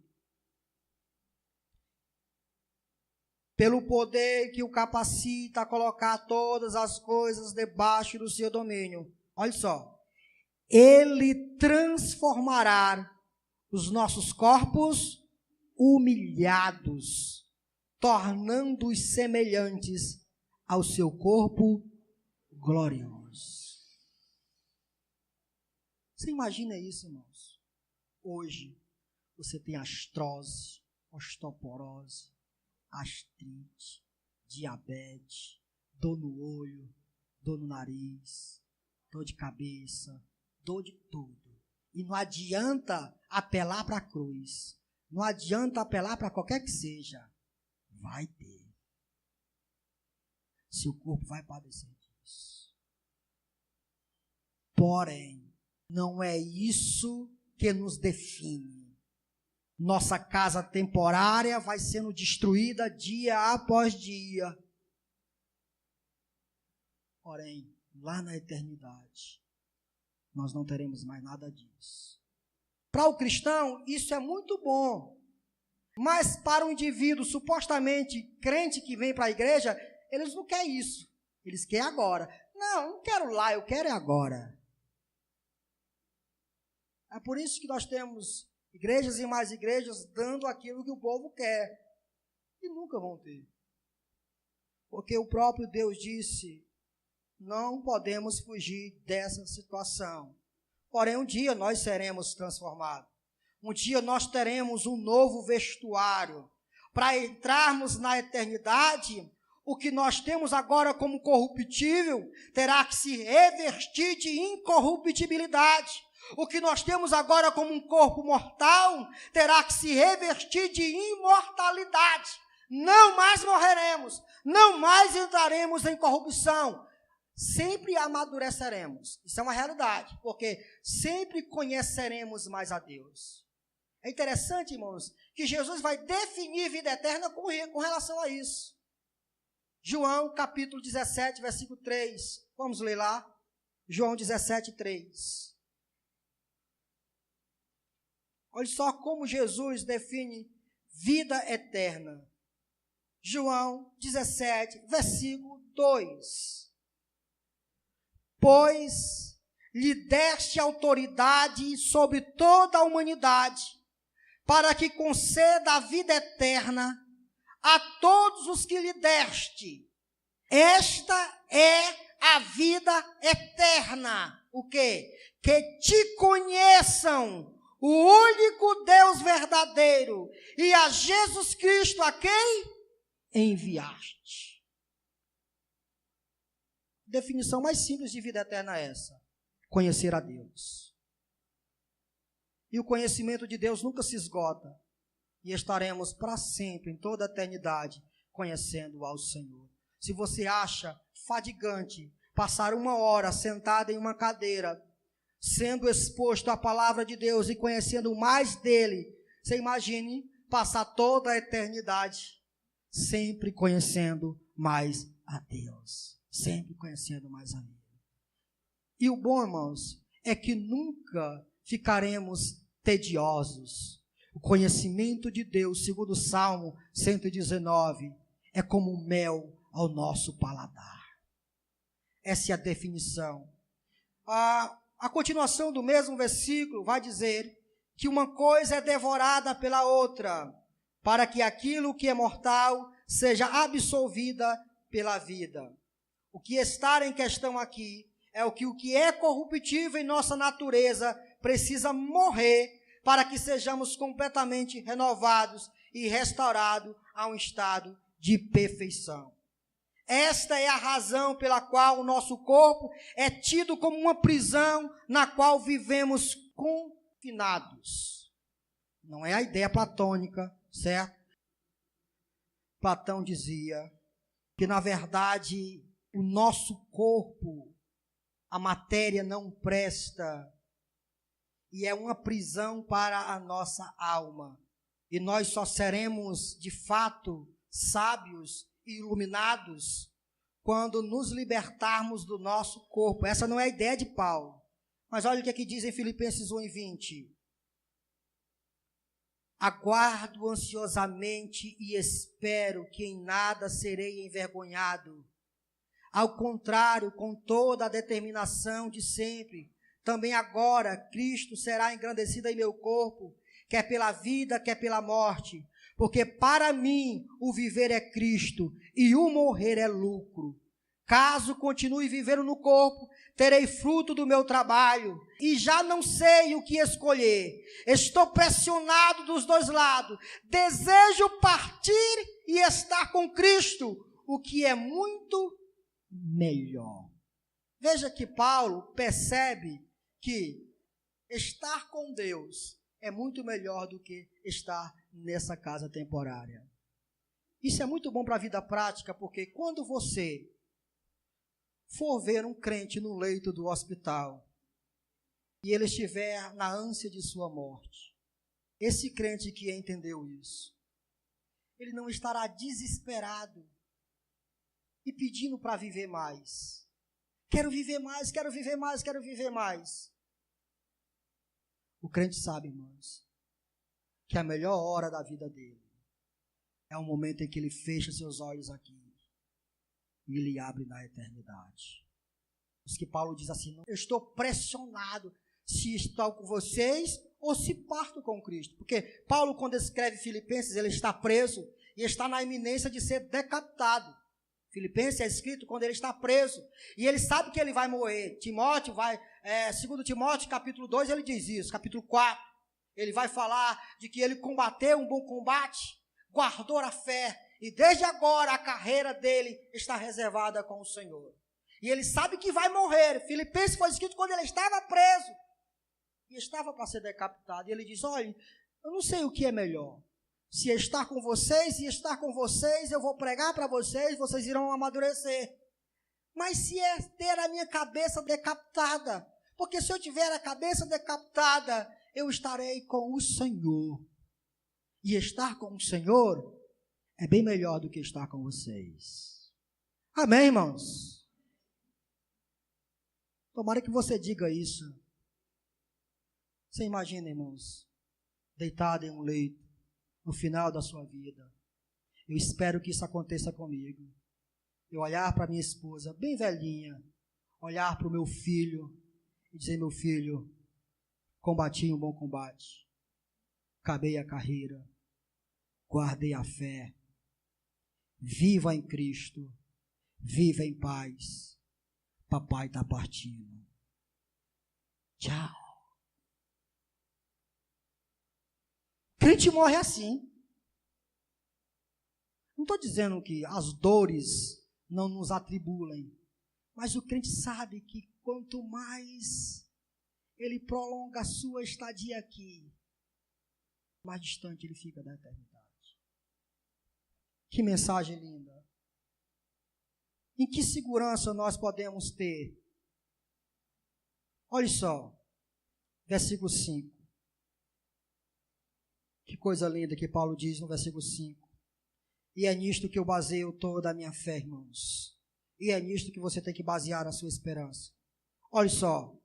Pelo poder que o capacita a colocar todas as coisas debaixo do seu domínio. Olha só. Ele transformará os nossos corpos humilhados, tornando-os semelhantes ao seu corpo glorioso. Você imagina isso, irmãos? Hoje, você tem artrose, osteoporose, artrite, diabetes, dor no olho, dor no nariz, dor de cabeça, dor de tudo. E não adianta apelar para a cruz. Não adianta apelar para qualquer que seja. Vai ter. Seu corpo vai padecer disso. Porém, não é isso que nos define. Nossa casa temporária vai sendo destruída dia após dia. Porém, lá na eternidade, nós não teremos mais nada disso. Para o cristão, isso é muito bom. Mas para o indivíduo supostamente crente que vem para a igreja, eles não querem isso. Eles querem agora. Não quero lá, eu quero é agora. É por isso que nós temos igrejas e mais igrejas dando aquilo que o povo quer. E nunca vão ter. Porque o próprio Deus disse, não podemos fugir dessa situação. Porém, um dia nós seremos transformados. Um dia nós teremos um novo vestuário. Para entrarmos na eternidade, o que nós temos agora como corruptível terá que se revestir de incorruptibilidade. O que nós temos agora como um corpo mortal terá que se revestir de imortalidade. Não mais morreremos, não mais entraremos em corrupção. Sempre amadureceremos. Isso é uma realidade, porque sempre conheceremos mais a Deus. É interessante, irmãos, que Jesus vai definir vida eterna com relação a isso. João, capítulo 17, versículo 3. Vamos ler lá. João 17, 3. Olha só como Jesus define vida eterna. João 17, versículo 2. Pois lhe deste autoridade sobre toda a humanidade, para que conceda a vida eterna a todos os que lhe deste. Esta é a vida eterna. O quê? Que te conheçam, o único Deus verdadeiro, e a Jesus Cristo a quem enviaste. Definição mais simples de vida eterna é essa: conhecer a Deus. E o conhecimento de Deus nunca se esgota. E estaremos para sempre, em toda a eternidade, conhecendo ao Senhor. Se você acha fadigante passar 1 hora sentado em uma cadeira, sendo exposto à palavra de Deus e conhecendo mais dele, você imagine passar toda a eternidade sempre conhecendo mais a Deus. Sempre conhecendo mais a Ele. E o bom, irmãos, é que nunca ficaremos tediosos. O conhecimento de Deus, segundo o Salmo 119, é como mel ao nosso paladar. Essa é a definição. A continuação do mesmo versículo vai dizer que uma coisa é devorada pela outra, para que aquilo que é mortal seja absolvida pela vida. O que está em questão aqui é o que é corruptível em nossa natureza precisa morrer para que sejamos completamente renovados e restaurados a um estado de perfeição. Esta é a razão pela qual o nosso corpo é tido como uma prisão na qual vivemos confinados. Não é a ideia platônica, certo? Platão dizia que, na verdade, o nosso corpo, a matéria não presta e é uma prisão para a nossa alma. E nós só seremos, de fato, sábios e iluminados quando nos libertarmos do nosso corpo. Essa não é a ideia de Paulo. Mas olha o que aqui diz em Filipenses 1:20. Aguardo ansiosamente e espero que em nada serei envergonhado. Ao contrário, com toda a determinação de sempre, também agora Cristo será engrandecido em meu corpo, quer pela vida, quer pela morte. Porque para mim o viver é Cristo e o morrer é lucro. Caso continue vivendo no corpo, terei fruto do meu trabalho e já não sei o que escolher. Estou pressionado dos dois lados. Desejo partir e estar com Cristo, o que é muito melhor. Veja que Paulo percebe que estar com Deus é muito melhor do que estar nessa casa temporária. Isso é muito bom para a vida prática, porque quando você for ver um crente no leito do hospital e ele estiver na ânsia de sua morte, esse crente que entendeu isso, ele não estará desesperado e pedindo para viver mais. Quero viver mais, quero viver mais, quero viver mais. O crente sabe, irmãos, que a melhor hora da vida dele é o momento em que ele fecha seus olhos aqui e ele abre na eternidade. Por isso que Paulo diz assim, não, eu estou pressionado se estou com vocês ou se parto com Cristo. Porque Paulo, quando escreve Filipenses, ele está preso e está na iminência de ser decapitado. Filipenses é escrito quando ele está preso e ele sabe que ele vai morrer. Timóteo vai, 2 Timóteo capítulo 2, ele diz isso, capítulo 4. Ele vai falar de que ele combateu um bom combate, guardou a fé, e desde agora a carreira dele está reservada com o Senhor. E ele sabe que vai morrer. Filipenses foi escrito quando ele estava preso. E estava para ser decapitado. E ele diz, olha, eu não sei o que é melhor. Se estar com vocês e estar com vocês, eu vou pregar para vocês, vocês irão amadurecer. Mas se é ter a minha cabeça decapitada, porque se eu tiver a cabeça decapitada, eu estarei com o Senhor. E estar com o Senhor é bem melhor do que estar com vocês. Amém, irmãos? Tomara que você diga isso. Você imagina, irmãos, deitado em um leito, no final da sua vida. Eu espero que isso aconteça comigo. Eu olhar para minha esposa, bem velhinha, olhar para o meu filho e dizer, meu filho, combati um bom combate, acabei a carreira, guardei a fé, viva em Cristo, viva em paz, papai está partindo. Tchau. Crente morre assim. Não estou dizendo que as dores não nos atribulem, mas o crente sabe que quanto mais ele prolonga a sua estadia aqui, mais distante ele fica da eternidade. Que mensagem linda. Em que segurança nós podemos ter? Olha só, versículo 5. Que coisa linda que Paulo diz no versículo 5. E é nisto que eu baseio toda a minha fé, irmãos. E é nisto que você tem que basear a sua esperança. Olha só,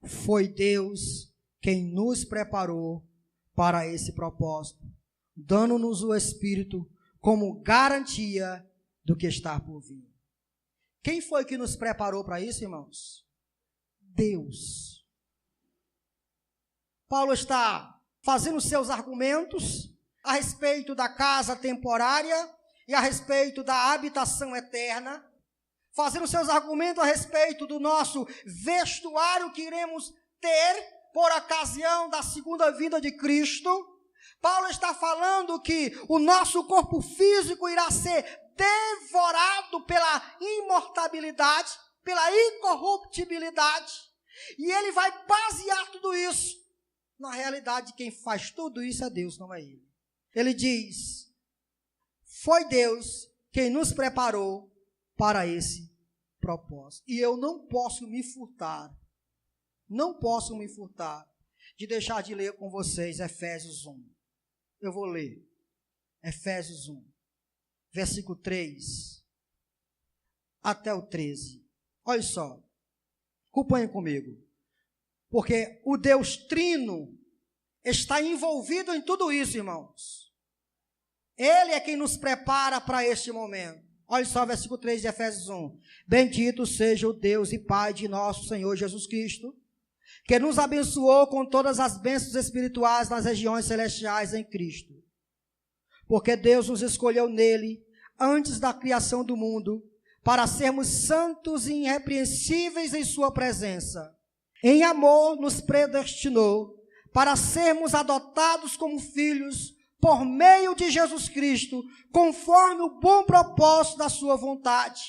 foi Deus quem nos preparou para esse propósito, dando-nos o Espírito como garantia do que está por vir. Quem foi que nos preparou para isso, irmãos? Deus. Paulo está fazendo seus argumentos a respeito da casa temporária e a respeito da habitação eterna, fazendo seus argumentos a respeito do nosso vestuário que iremos ter por ocasião da segunda vinda de Cristo. Paulo está falando que o nosso corpo físico irá ser devorado pela imortalidade, pela incorruptibilidade, e ele vai basear tudo isso. Na realidade, quem faz tudo isso é Deus, não é ele. Ele diz, foi Deus quem nos preparou para esse propósito. E eu não posso me furtar de deixar de ler com vocês Efésios 1. Eu vou ler Efésios 1, versículo 3 até o 13. Olha só, acompanhem comigo. Porque o Deus Trino está envolvido em tudo isso, irmãos. Ele é quem nos prepara para este momento. Olha só o versículo 3 de Efésios 1. Bendito seja o Deus e Pai de nosso Senhor Jesus Cristo, que nos abençoou com todas as bênçãos espirituais nas regiões celestiais em Cristo. Porque Deus nos escolheu nele, antes da criação do mundo, para sermos santos e irrepreensíveis em sua presença. Em amor nos predestinou para sermos adotados como filhos por meio de Jesus Cristo, conforme o bom propósito da sua vontade,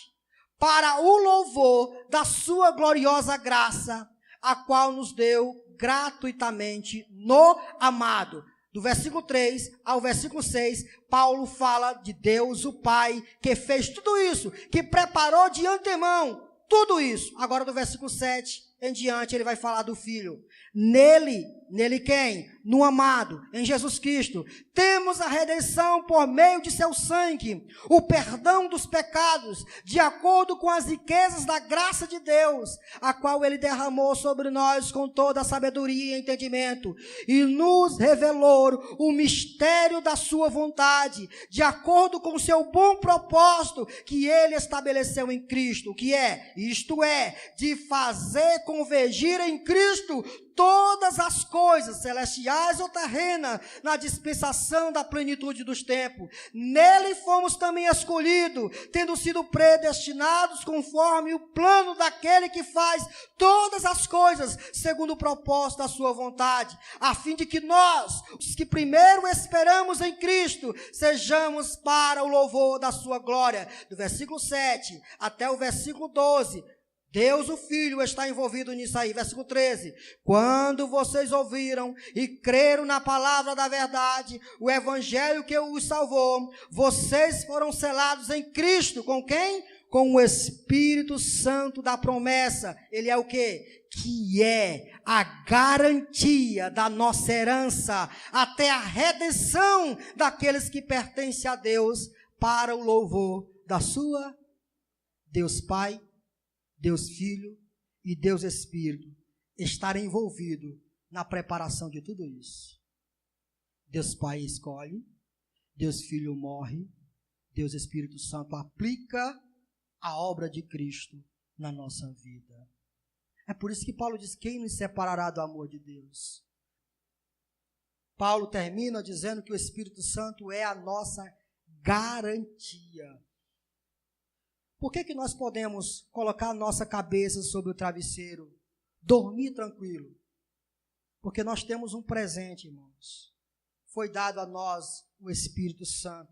para o louvor da sua gloriosa graça, a qual nos deu gratuitamente no amado. Do versículo 3 ao versículo 6, Paulo fala de Deus, o Pai, que fez tudo isso, que preparou de antemão tudo isso. Agora do versículo 7 em diante, ele vai falar do Filho. Nele quem? No amado, em Jesus Cristo, temos a redenção por meio de seu sangue, o perdão dos pecados, de acordo com as riquezas da graça de Deus, a qual ele derramou sobre nós com toda a sabedoria e entendimento, e nos revelou o mistério da sua vontade, de acordo com o seu bom propósito, que ele estabeleceu em Cristo, que é, isto é, de fazer convergir em Cristo todas as coisas, celestiais ou terrenas, na dispensação da plenitude dos tempos. Nele fomos também escolhidos, tendo sido predestinados conforme o plano daquele que faz todas as coisas, segundo o propósito da sua vontade, a fim de que nós, os que primeiro esperamos em Cristo, sejamos para o louvor da sua glória. Do versículo 7 até o versículo 12, Deus, o Filho, está envolvido nisso aí. Versículo 13. Quando vocês ouviram e creram na palavra da verdade, o evangelho que os salvou, vocês foram selados em Cristo. Com quem? Com o Espírito Santo da promessa. Ele é o quê? Que é a garantia da nossa herança, até a redenção daqueles que pertencem a Deus, para o louvor da sua Deus Pai, Deus Filho e Deus Espírito estarem envolvidos na preparação de tudo isso. Deus Pai escolhe, Deus Filho morre, Deus Espírito Santo aplica a obra de Cristo na nossa vida. É por isso que Paulo diz: quem nos separará do amor de Deus? Paulo termina dizendo que o Espírito Santo é a nossa garantia. Por que nós podemos colocar a nossa cabeça sobre o travesseiro, dormir tranquilo? Porque nós temos um presente, irmãos. Foi dado a nós o Espírito Santo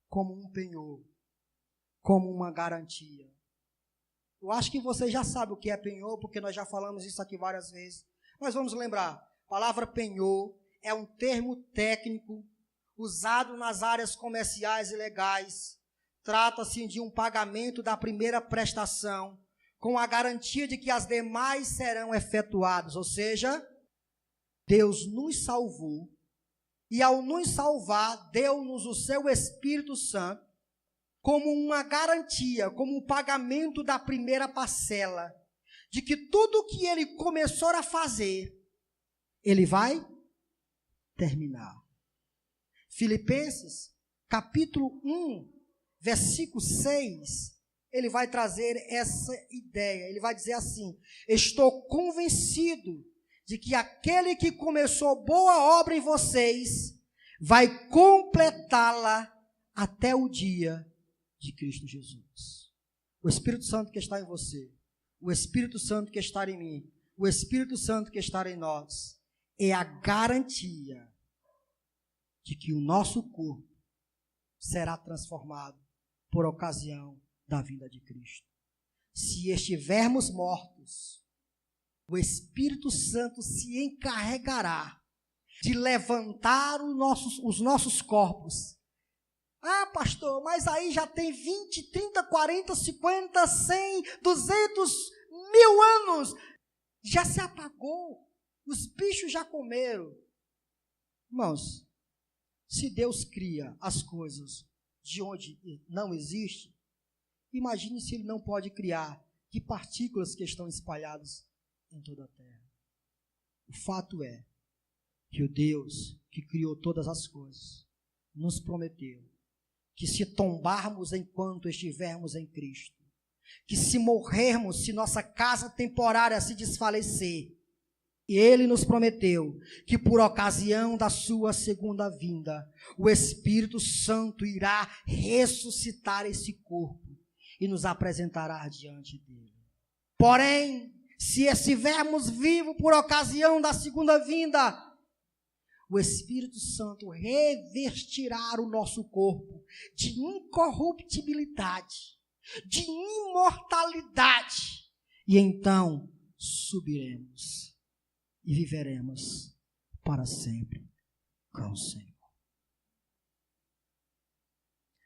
como um penhor, como uma garantia. Eu acho que você já sabe o que é penhor, porque nós já falamos isso aqui várias vezes. Mas vamos lembrar, a palavra penhor é um termo técnico usado nas áreas comerciais e legais. Trata-se de um pagamento da primeira prestação, com a garantia de que as demais serão efetuadas. Ou seja, Deus nos salvou, e ao nos salvar, deu-nos o seu Espírito Santo, como uma garantia, como um pagamento da primeira parcela, de que tudo o que ele começou a fazer, ele vai terminar. Filipenses, capítulo 1, versículo 6, ele vai trazer essa ideia. Ele vai dizer assim: estou convencido de que aquele que começou boa obra em vocês, vai completá-la até o dia de Cristo Jesus. O Espírito Santo que está em você, o Espírito Santo que está em mim, o Espírito Santo que está em nós, é a garantia de que o nosso corpo será transformado por ocasião da vinda de Cristo. Se estivermos mortos, o Espírito Santo se encarregará de levantar os nossos corpos. Ah, pastor, mas aí já tem 20, 30, 40, 50, 100, 200, 1000 anos. Já se apagou. Os bichos já comeram. Irmãos, se Deus cria as coisas de onde não existe, imagine se ele não pode criar de partículas que estão espalhadas em toda a terra. O fato é que o Deus que criou todas as coisas nos prometeu que se tombarmos enquanto estivermos em Cristo, que se morrermos, se nossa casa temporária se desfalecer, e ele nos prometeu que por ocasião da sua segunda vinda, o Espírito Santo irá ressuscitar esse corpo. e nos apresentará diante dele. Porém, se estivermos vivos por ocasião da segunda vinda, o Espírito Santo revestirá o nosso corpo de incorruptibilidade, de imortalidade, e então subiremos e viveremos para sempre com o Senhor.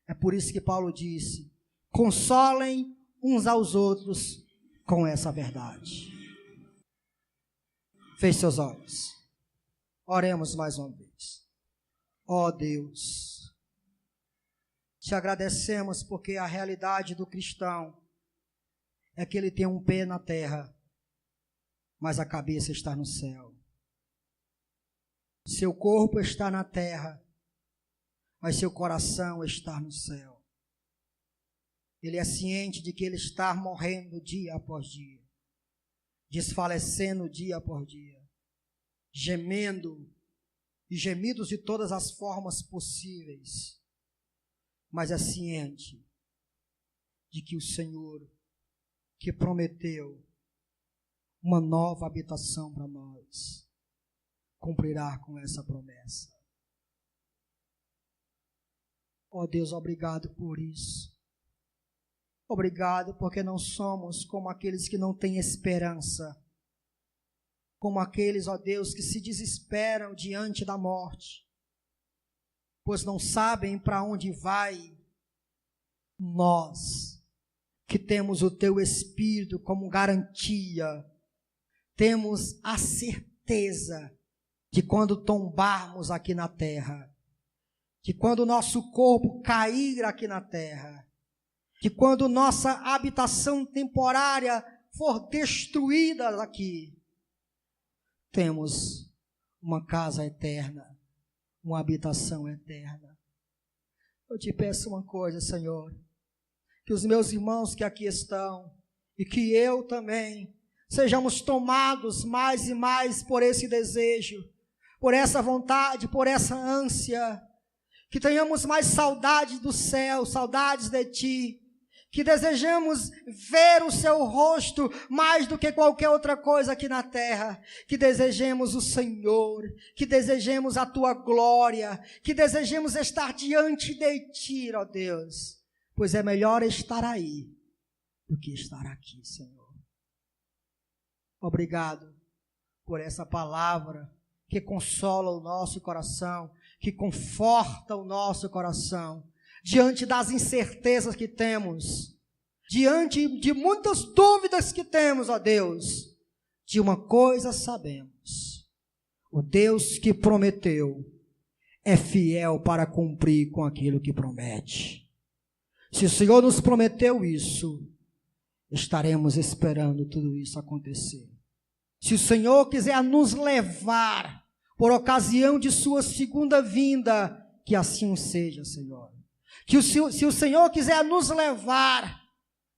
É por isso que Paulo disse: consolem uns aos outros com essa verdade. Feche seus olhos. Oremos mais uma vez. Ó Deus, te agradecemos porque a realidade do cristão é que ele tem um pé na terra, mas a cabeça está no céu. Seu corpo está na terra, mas seu coração está no céu. Ele é ciente de que ele está morrendo dia após dia, desfalecendo dia após dia, gemendo e gemidos de todas as formas possíveis, mas é ciente de que o Senhor, que prometeu uma nova habitação para nós, cumprirá com essa promessa. Ó Deus, obrigado por isso. Obrigado porque não somos como aqueles que não têm esperança, como aqueles, ó Deus, que se desesperam diante da morte, pois não sabem para onde vai. Nós, que temos o Teu Espírito como garantia, temos a certeza de quando tombarmos aqui na terra, de quando o nosso corpo cair aqui na terra, de quando nossa habitação temporária for destruída aqui, temos uma casa eterna, uma habitação eterna. Eu te peço uma coisa, Senhor, que os meus irmãos que aqui estão, e que eu também, sejamos tomados mais e mais por esse desejo, por essa vontade, por essa ânsia, que tenhamos mais saudade do céu, saudades de Ti, que desejamos ver o Seu rosto mais do que qualquer outra coisa aqui na terra, que desejemos o Senhor, que desejemos a Tua glória, que desejemos estar diante de Ti, ó Deus, pois é melhor estar aí do que estar aqui, Senhor. Obrigado por essa palavra que consola o nosso coração, que conforta o nosso coração, diante das incertezas que temos, diante de muitas dúvidas que temos, ó Deus, de uma coisa sabemos: o Deus que prometeu é fiel para cumprir com aquilo que promete. Se o Senhor nos prometeu isso, estaremos esperando tudo isso acontecer. Se o Senhor quiser nos levar por ocasião de sua segunda vinda, que assim seja, Senhor. Se o Senhor quiser nos levar,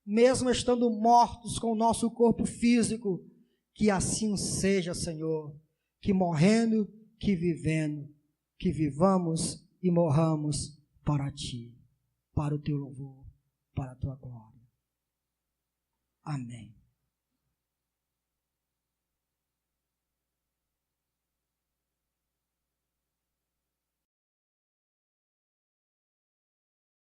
mesmo estando mortos com o nosso corpo físico, que assim seja, Senhor. Que morrendo, que vivendo, que vivamos e morramos para Ti, para o Teu louvor, para a Tua glória. Amém.